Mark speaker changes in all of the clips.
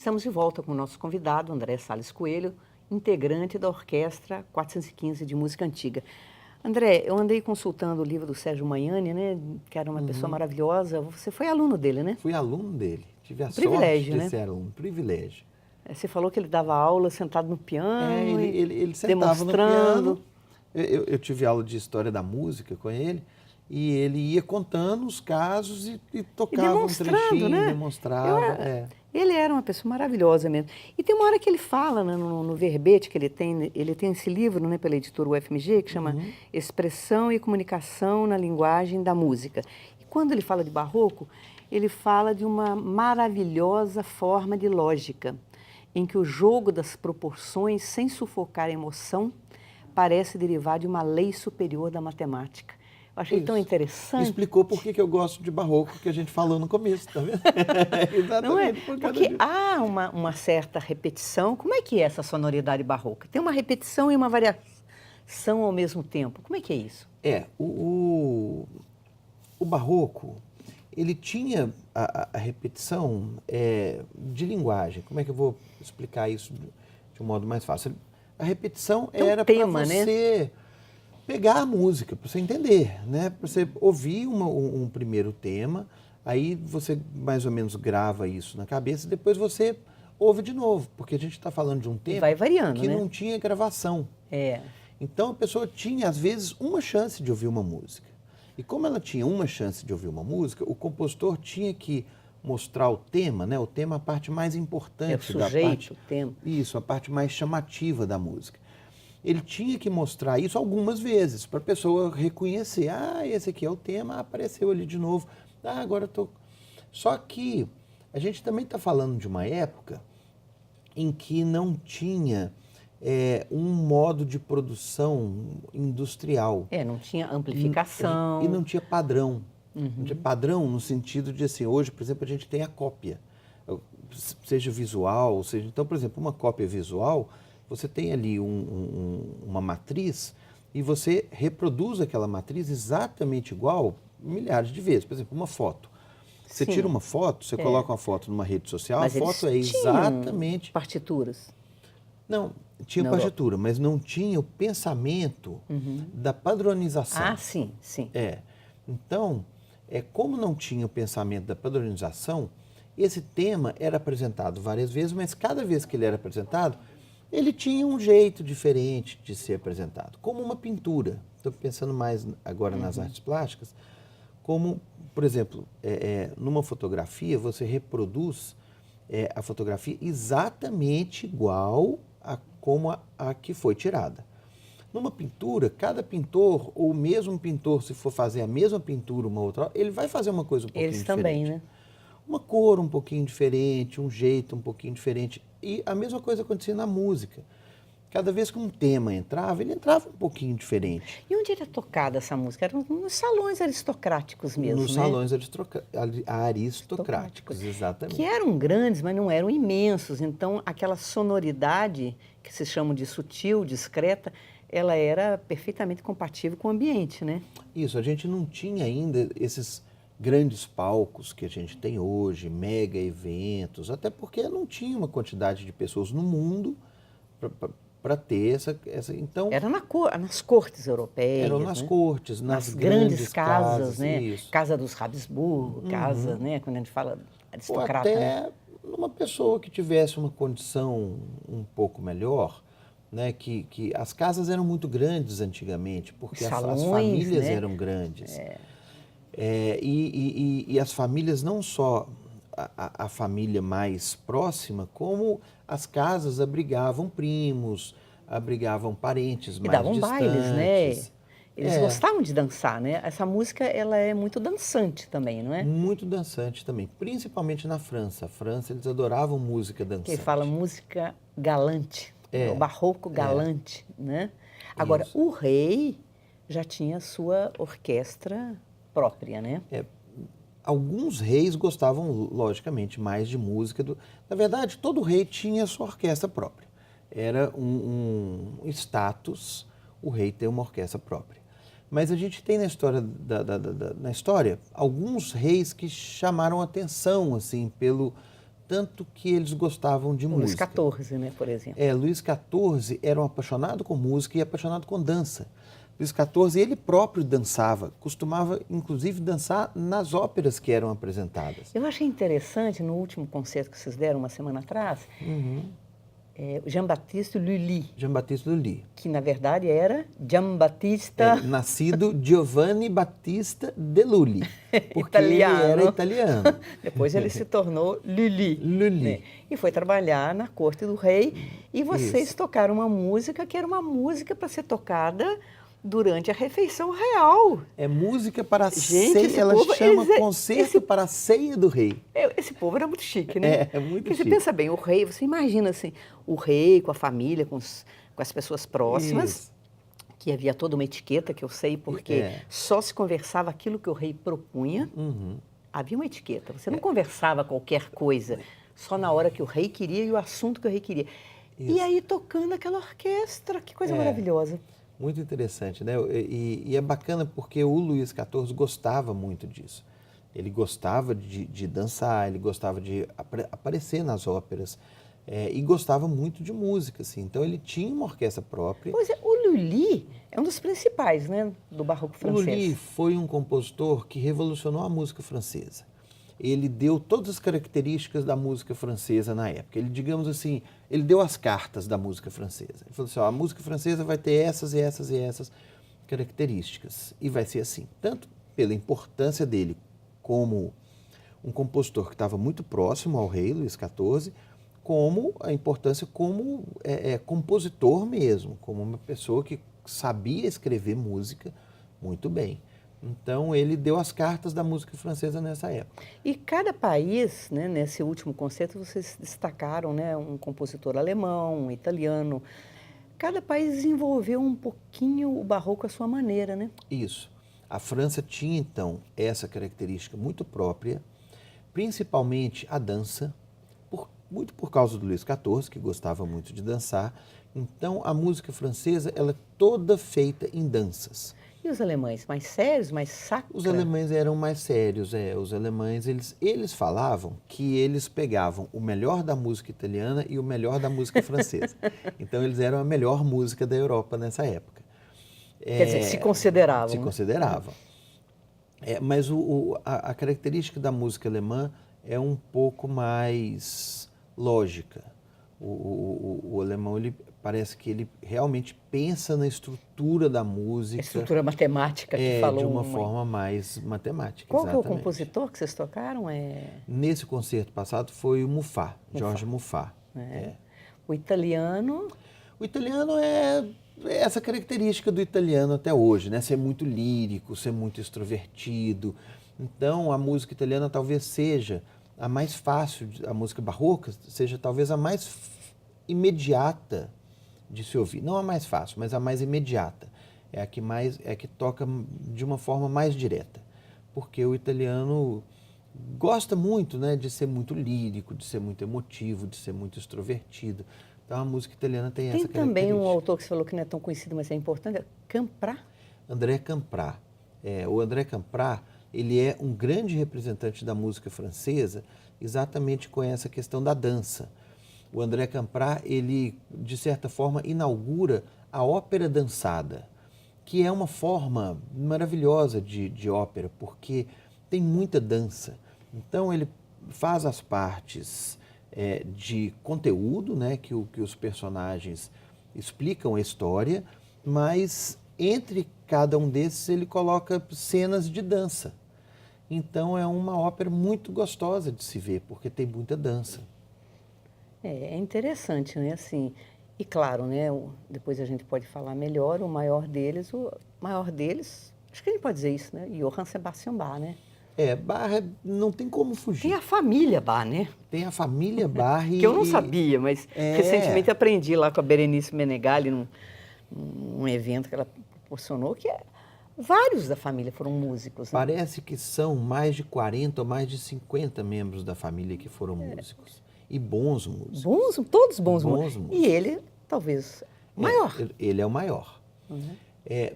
Speaker 1: Estamos de volta com o nosso convidado, André Salles Coelho, integrante da Orquestra 415 de Música Antiga. André, eu andei consultando o livro do Sérgio Magnani, né, que era uma pessoa maravilhosa. Você foi aluno dele, né?
Speaker 2: Fui aluno dele. Tive a sorte
Speaker 1: Privilégio,
Speaker 2: de
Speaker 1: né?
Speaker 2: ser aluno. Privilégio.
Speaker 1: Você falou que ele dava aula sentado no piano,
Speaker 2: Ele sentava no
Speaker 1: demonstrando.
Speaker 2: piano. Eu tive aula de história da música com ele e ele ia contando os casos e tocava um trechinho,
Speaker 1: né?
Speaker 2: demonstrava.
Speaker 1: Ele era uma pessoa maravilhosa mesmo. E tem uma hora que ele fala, né, no verbete que ele tem esse livro, né, pela editora UFMG, que chama Expressão e Comunicação na Linguagem da Música. E quando ele fala de barroco, ele fala de uma maravilhosa forma de lógica, em que o jogo das proporções, sem sufocar a emoção, parece derivar de uma lei superior da matemática. Eu achei tão interessante.
Speaker 2: Explicou por que eu gosto de barroco, que a gente falou no começo, tá vendo? Exatamente.
Speaker 1: Não é?
Speaker 2: Por causa
Speaker 1: Porque
Speaker 2: disso.
Speaker 1: há uma certa repetição. Como é que é essa sonoridade barroca? Tem uma repetição e uma variação ao mesmo tempo. Como é que é isso?
Speaker 2: O barroco, ele tinha a repetição de linguagem. Como é que eu vou explicar isso de um modo mais fácil? A repetição era para você pegar a música, para você entender, né? Para você ouvir um primeiro tema, aí você mais ou menos grava isso na cabeça e depois você ouve de novo, porque a gente está falando de um tema
Speaker 1: vai variando,
Speaker 2: que
Speaker 1: né?
Speaker 2: não tinha gravação. Então a pessoa tinha, às vezes, uma chance de ouvir uma música. E como ela tinha uma chance de ouvir uma música, o compositor tinha que mostrar o tema, né? O tema é a parte mais importante
Speaker 1: o sujeito, o tema.
Speaker 2: Isso, a parte mais chamativa da música. Ele tinha que mostrar isso algumas vezes, para a pessoa reconhecer. Ah, esse aqui é o tema, apareceu ali de novo. Ah, agora eu estou... Só que a gente também está falando de uma época em que não tinha um modo de produção industrial.
Speaker 1: Não tinha amplificação.
Speaker 2: E não tinha padrão. Não tinha padrão no sentido de, assim, hoje, por exemplo, a gente tem a cópia, seja visual, seja... Então, por exemplo, uma cópia visual, você tem ali uma matriz e você reproduz aquela matriz exatamente igual milhares de vezes. Por exemplo, uma foto. Você tira uma foto, você coloca uma foto numa rede social,
Speaker 1: Mas
Speaker 2: a foto
Speaker 1: eles
Speaker 2: é exatamente...
Speaker 1: partituras?
Speaker 2: Não, tinha partitura, mas não tinha o pensamento da padronização.
Speaker 1: Ah, sim.
Speaker 2: Então, como não tinha o pensamento da padronização, esse tema era apresentado várias vezes, mas cada vez que ele era apresentado, ele tinha um jeito diferente de ser apresentado, como uma pintura. Estou pensando mais agora nas artes plásticas, como, por exemplo, numa fotografia, você reproduz a fotografia exatamente igual a como a que foi tirada. Numa pintura, cada pintor, ou o mesmo pintor, se for fazer a mesma pintura uma outra, ele vai fazer uma coisa um pouquinho diferente.
Speaker 1: Eles também, né?
Speaker 2: Uma cor um pouquinho diferente, um jeito um pouquinho diferente. E a mesma coisa acontecia na música. Cada vez que um tema entrava, ele entrava um pouquinho diferente.
Speaker 1: E onde era tocada essa música? Era nos salões aristocráticos mesmo,
Speaker 2: Nos salões aristocráticos, exatamente.
Speaker 1: Que eram grandes, mas não eram imensos. Então, aquela sonoridade, que se chama de sutil, discreta, ela era perfeitamente compatível com o ambiente, né?
Speaker 2: Isso, a gente não tinha ainda esses grandes palcos que a gente tem hoje, mega eventos, até porque não tinha uma quantidade de pessoas no mundo para ter essa... Então,
Speaker 1: era nas cortes europeias.
Speaker 2: Eram nas cortes, nas
Speaker 1: grandes casas, né?
Speaker 2: Isso.
Speaker 1: Casa dos Habsburgo, casa, né? Quando a gente fala aristocrata.
Speaker 2: Ou até uma pessoa que tivesse uma condição um pouco melhor, né? Que as casas eram muito grandes antigamente, porque
Speaker 1: salões,
Speaker 2: as famílias
Speaker 1: né?
Speaker 2: eram grandes. E as famílias, não só a família mais próxima, como as casas abrigavam primos, abrigavam parentes mais
Speaker 1: davam
Speaker 2: distantes.
Speaker 1: bailes, né? Eles gostavam de dançar, né? Essa música, ela é muito dançante também, não é?
Speaker 2: Muito dançante também, principalmente na França. A França, eles adoravam música dançante.
Speaker 1: Que fala música galante, o barroco galante, né? Agora,
Speaker 2: Isso.
Speaker 1: o rei já tinha a sua orquestra própria, né?
Speaker 2: Alguns reis gostavam, logicamente, mais de música. Na verdade, todo rei tinha a sua orquestra própria. Era um status o rei ter uma orquestra própria. Mas a gente tem na história alguns reis que chamaram atenção assim, tanto que eles gostavam de
Speaker 1: O
Speaker 2: música.
Speaker 1: Luís XIV, né, por exemplo.
Speaker 2: Luís XIV era um apaixonado com música e apaixonado com dança. Luís XIV, ele próprio dançava, costumava inclusive dançar nas óperas que eram apresentadas.
Speaker 1: Eu achei interessante, no último concerto que vocês deram uma semana atrás, Jean-Baptiste Lully,
Speaker 2: Jean-Baptiste Lully.
Speaker 1: que na verdade era Giambattista
Speaker 2: Nascido Giovanni Battista de Lully, porque
Speaker 1: italiano.
Speaker 2: ele era italiano.
Speaker 1: Depois ele se tornou Lully.
Speaker 2: Lully.
Speaker 1: Né? E foi trabalhar na corte do rei. E vocês
Speaker 2: Isso.
Speaker 1: tocaram uma música que era uma música para ser tocada durante a refeição real.
Speaker 2: É música para a
Speaker 1: Gente,
Speaker 2: ceia,
Speaker 1: esse
Speaker 2: ela
Speaker 1: povo,
Speaker 2: chama
Speaker 1: eles-
Speaker 2: concerto
Speaker 1: esse-
Speaker 2: para a ceia do rei.
Speaker 1: Esse povo era muito chique, né?
Speaker 2: É muito
Speaker 1: Porque você
Speaker 2: chique.
Speaker 1: pensa bem, o rei, você imagina assim, o rei com a família, com as pessoas próximas,
Speaker 2: Isso.
Speaker 1: que havia toda uma etiqueta, que eu sei, porque só se conversava aquilo que o rei propunha.
Speaker 2: Uhum.
Speaker 1: Havia uma etiqueta, você não conversava qualquer coisa, só na hora que o rei queria e o assunto que o rei queria. E
Speaker 2: Isso.
Speaker 1: aí tocando aquela orquestra, que coisa maravilhosa.
Speaker 2: Muito interessante, né? E é bacana porque o Luís XIV gostava muito disso. Ele gostava de dançar, ele gostava de aparecer nas óperas e gostava muito de música, assim. Então ele tinha uma orquestra própria.
Speaker 1: Pois é, o Lully é um dos principais, né, do barroco
Speaker 2: O
Speaker 1: francês.
Speaker 2: Lully foi um compositor que revolucionou a música francesa. Ele deu todas as características da música francesa na época. Ele, digamos assim, ele deu as cartas da música francesa. Ele falou assim, ó, a música francesa vai ter essas e essas e essas características. E vai ser assim, tanto pela importância dele como um compositor que estava muito próximo ao rei, Luís XIV, como a importância como compositor mesmo, como uma pessoa que sabia escrever música muito bem. Então, ele deu as cartas da música francesa nessa época.
Speaker 1: E cada país, né, nesse último concerto, vocês destacaram, né, um compositor alemão, um italiano. Cada país desenvolveu um pouquinho o barroco à sua maneira, né?
Speaker 2: Isso. A França tinha, então, essa característica muito própria, principalmente a dança, muito por causa do Luís XIV, que gostava muito de dançar. Então, a música francesa ela é toda feita em danças.
Speaker 1: E os alemães, mais sérios, mais sacra?
Speaker 2: Os alemães eram mais sérios, os alemães, eles falavam que eles pegavam o melhor da música italiana e o melhor da música francesa. Então, eles eram a melhor música da Europa nessa época.
Speaker 1: Quer dizer, se consideravam.
Speaker 2: Se
Speaker 1: né?
Speaker 2: consideravam. Mas a característica da música alemã é um pouco mais lógica. O alemão, ele parece que ele realmente pensa na estrutura da música.
Speaker 1: A estrutura matemática que falou.
Speaker 2: De uma forma mais matemática.
Speaker 1: Qual que é o
Speaker 2: exatamente.
Speaker 1: compositor que vocês tocaram?
Speaker 2: Nesse concerto passado foi o Muffat, Jorge Muffat.
Speaker 1: O italiano.
Speaker 2: O italiano é essa característica do italiano até hoje, né? Ser muito lírico, ser muito extrovertido. Então, a música italiana talvez seja a mais fácil, a música barroca seja talvez a mais imediata de se ouvir. Não a mais fácil, mas a mais imediata. É a que toca de uma forma mais direta. Porque o italiano gosta muito, né, de ser muito lírico, de ser muito emotivo, de ser muito extrovertido. Então a música italiana tem essa característica.
Speaker 1: Tem também um autor que você falou que não é tão conhecido, mas é importante, Campra.
Speaker 2: André Campra. O André Campra, ele é um grande representante da música francesa, exatamente com essa questão da dança. O André Campra, ele, de certa forma, inaugura a ópera dançada, que é uma forma maravilhosa de ópera, porque tem muita dança. Então, ele faz as partes de conteúdo, né, que os personagens explicam a história, mas entre cada um desses ele coloca cenas de dança. Então, é uma ópera muito gostosa de se ver, porque tem muita dança.
Speaker 1: É interessante, né? Assim, e claro, né? Depois a gente pode falar melhor, o maior deles, acho que a gente pode dizer isso, né? Johann Sebastian Bach, né?
Speaker 2: Bach não tem como fugir.
Speaker 1: Tem a família Bach, né?
Speaker 2: Tem a família Bach.
Speaker 1: Que eu não sabia, mas recentemente aprendi lá com a Berenice Menegali, num evento que ela proporcionou, que vários da família foram músicos. Né?
Speaker 2: Parece que são mais de 40 ou mais de 50 membros da família que foram músicos. E bons músicos.
Speaker 1: Todos bons músicos. E ele, talvez, maior.
Speaker 2: Ele é o maior.
Speaker 1: Uhum.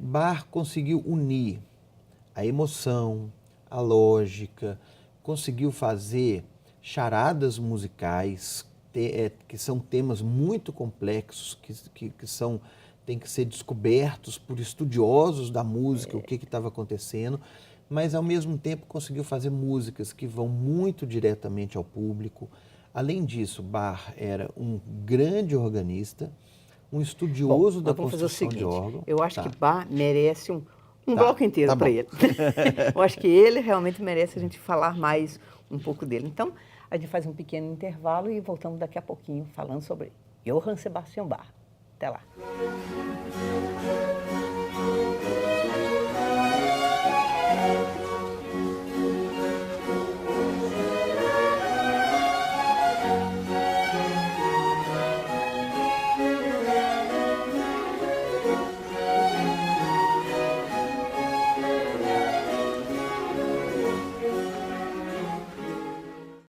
Speaker 2: Bach conseguiu unir a emoção, a lógica, conseguiu fazer charadas musicais, que são temas muito complexos, têm que ser descobertos por estudiosos da música, o que estava acontecendo, mas ao mesmo tempo conseguiu fazer músicas que vão muito diretamente ao público. Além disso, Bach era um grande organista, um estudioso da construção de órgão.
Speaker 1: Eu acho
Speaker 2: Tá.
Speaker 1: que Bach merece um
Speaker 2: Tá,
Speaker 1: bloco inteiro
Speaker 2: tá
Speaker 1: para
Speaker 2: bom.
Speaker 1: ele. Eu acho que ele realmente merece a gente falar mais um pouco dele. Então, a gente faz um pequeno intervalo e voltamos daqui a pouquinho falando sobre Johann Sebastian Bach. Até lá.